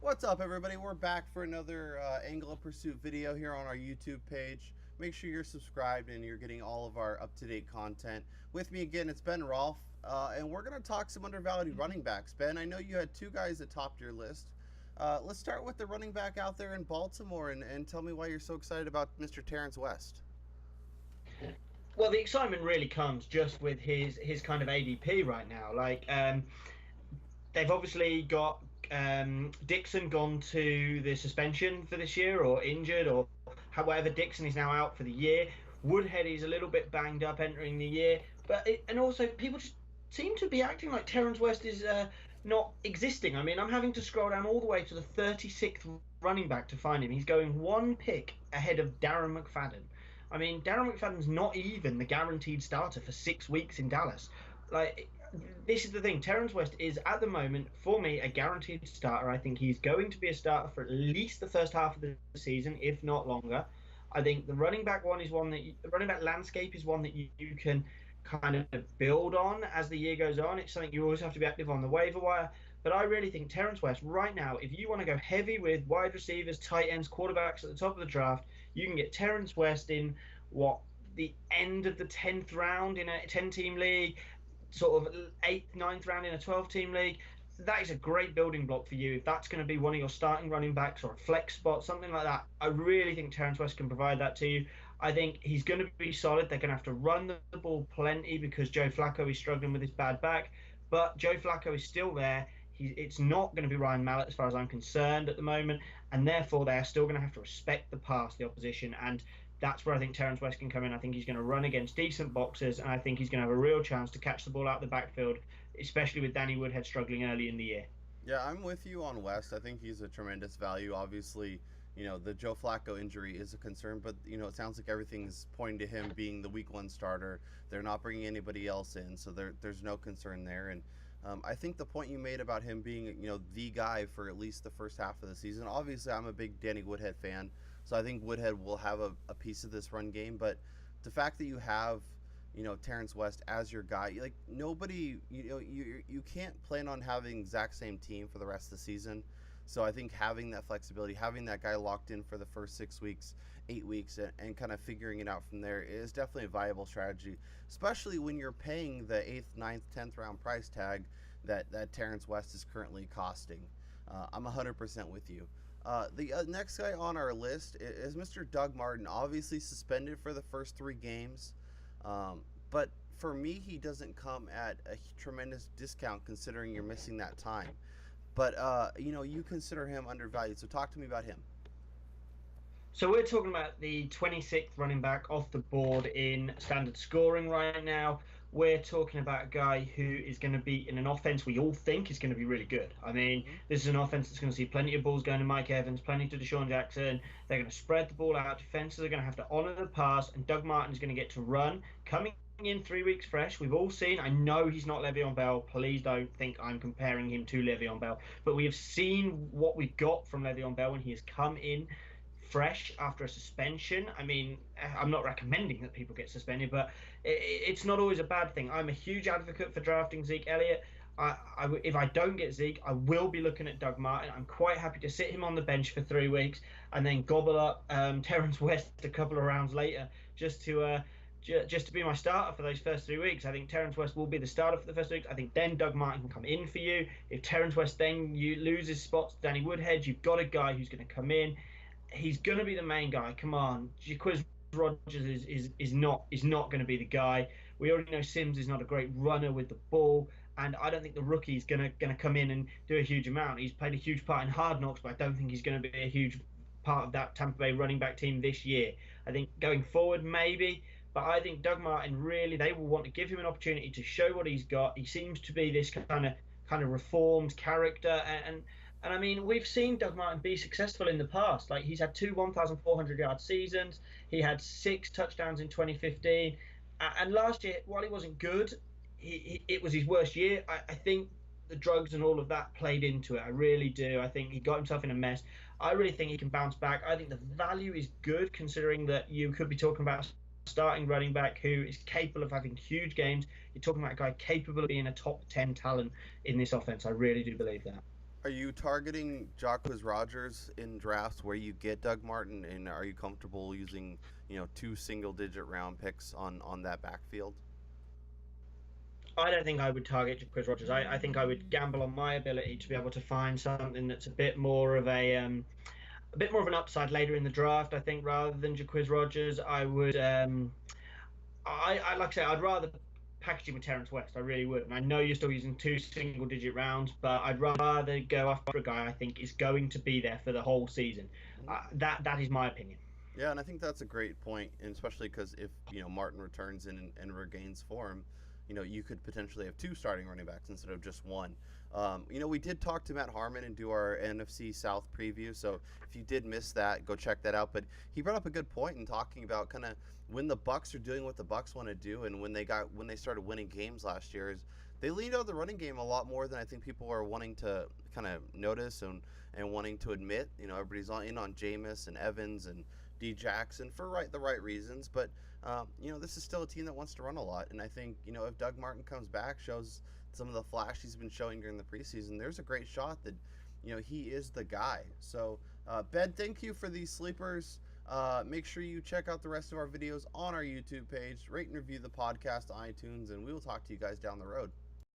What's up, everybody? We're back for another Angle of Pursuit video here on our YouTube page. Make sure you're subscribed and you're getting all of our up-to-date content. With me again, it's Ben Rolfe, and we're going to talk some undervalued running backs. Ben, I know you had two guys that topped your list. Let's start with the running back out there in Baltimore, and tell me why you're so excited about Mr. Terrance West. Well, the excitement really comes just with his kind of ADP right now. They've obviously got Dixon gone to the suspension for this year or injured or however. Dixon is now out for the year. Woodhead is a little bit banged up entering the year, and also people just seem to be acting like Terrance West is not existing. I mean, I'm having to scroll down all the way to the 36th running back to find him. He's going one pick ahead of Darren McFadden. I mean, Darren McFadden's not even the guaranteed starter for 6 weeks in Dallas. This is the thing. Terrance West is, at the moment, for me, a guaranteed starter. I think he's going to be a starter for at least the first half of the season, if not longer. I think the running back the running back landscape is one that you can kind of build on as the year goes on. It's something you always have to be active on the waiver wire. But I really think Terrance West right now, if you want to go heavy with wide receivers, tight ends, quarterbacks at the top of the draft, you can get Terrance West in the end of the 10th round in a 10-team league, sort of 8th, 9th round in a 12-team league. That is a great building block for you if that's going to be one of your starting running backs or a flex spot, something like that. I really think Terrance West can provide that to you. I think he's going to be solid. They're going to have to run the ball plenty because Joe Flacco is struggling with his bad back, but Joe Flacco is still there. It's not going to be Ryan Mallett as far as I'm concerned at the moment, and therefore they're still going to have to respect the pass, the opposition, and that's where I think Terrance West can come in. I think he's going to run against decent boxers, and I think he's going to have a real chance to catch the ball out of the backfield, especially with Danny Woodhead struggling early in the year. Yeah, I'm with you on West. I think he's a tremendous value. Obviously, the Joe Flacco injury is a concern, but, it sounds like everything's pointing to him being the week one starter. They're not bringing anybody else in, so there's no concern there. And I think the point you made about him being, the guy for at least the first half of the season, obviously I'm a big Danny Woodhead fan, so I think Woodhead will have a piece of this run game, but the fact that you have, Terrance West as your guy, like nobody, you can't plan on having the exact same team for the rest of the season. So I think having that flexibility, having that guy locked in for the first 6 weeks, 8 weeks, and kind of figuring it out from there is definitely a viable strategy, especially when you're paying the 8th, 9th, 10th round price tag that Terrance West is currently costing. I'm 100% with you. The next guy on our list is Mr. Doug Martin, obviously suspended for the first 3 games. But for me, he doesn't come at a tremendous discount considering you're missing that time. But, you consider him undervalued. So talk to me about him. So we're talking about the 26th running back off the board in standard scoring right now. We're talking about a guy who is going to be in an offense we all think is going to be really good. I mean, this is an offense that's going to see plenty of balls going to Mike Evans, plenty to Deshaun Jackson. They're going to spread the ball out. Defenses are going to have to honor the pass, and Doug Martin is going to get to run. Coming in 3 weeks fresh, we've all seen, I know he's not Le'Veon Bell. Please don't think I'm comparing him to Le'Veon Bell. But we have seen what we got from Le'Veon Bell when he has come in fresh after a suspension. I mean, I'm not recommending that people get suspended, but it's not always a bad thing. I'm a huge advocate for drafting Zeke Elliott. If I don't get Zeke, I will be looking at Doug Martin. I'm quite happy to sit him on the bench for 3 weeks and then gobble up Terrance West a couple of rounds later just to be my starter for those first 3 weeks. I think Terrance West will be the starter for the first 3 weeks. I think then Doug Martin can come in for you. If Terrance West then loses spots to Danny Woodhead, you've got a guy who's going to come in. He's going to be the main guy. Come on, Jacquizz Rodgers is not going to be the guy. We already know Sims is not a great runner with the ball, and I don't think the rookie is going to come in and do a huge amount. He's played a huge part in Hard Knocks, but I don't think he's going to be a huge part of that Tampa Bay running back team this year. I think going forward, maybe. But I think Doug Martin, really, they will want to give him an opportunity to show what he's got. He seems to be this kind of reformed character, and I mean, we've seen Doug Martin be successful in the past. Like, he's had 2 1,400-yard seasons. He had 6 touchdowns in 2015, and last year, while he wasn't good, it was his worst year. I think the drugs and all of that played into it. I really do. I think he got himself in a mess. I really think he can bounce back. I think the value is good, considering that you could be talking about starting running back who is capable of having huge games. You're talking about a guy capable of being a top 10 talent in this offense. I really do believe that. Are you targeting Jacquizz Rogers in drafts where you get Doug Martin, and are you comfortable using, two single-digit round picks on that backfield? I don't think I would target Chris Rogers. I think I would gamble on my ability to be able to find something that's a bit more of a bit more of an upside later in the draft. I think rather than Jaquiz Rogers, I would I like I say I'd rather package him with Terrance West. I really would. And I know you're still using two single digit rounds, but I'd rather go after a guy I think is going to be there for the whole season. That is my opinion. Yeah, and I think that's a great point, and especially because if Martin returns and regains form, you could potentially have two starting running backs instead of just one. We did talk to Matt Harmon and do our NFC South preview, so if you did miss that, go check that out. But he brought up a good point in talking about kind of when the Bucks are doing what the Bucks want to do, and when they started winning games last year, is they leaned on the running game a lot more than I think people are wanting to kind of notice and wanting to admit. Everybody's in on Jameis and Evans and D Jackson for the right reasons, but this is still a team that wants to run a lot, and I think if Doug Martin comes back, shows some of the flash he's been showing during the preseason, there's a great shot that he is the guy. So Ben, thank you for these sleepers. Make sure you check out the rest of our videos on our YouTube page, rate and review the podcast on iTunes, and we will talk to you guys down the road.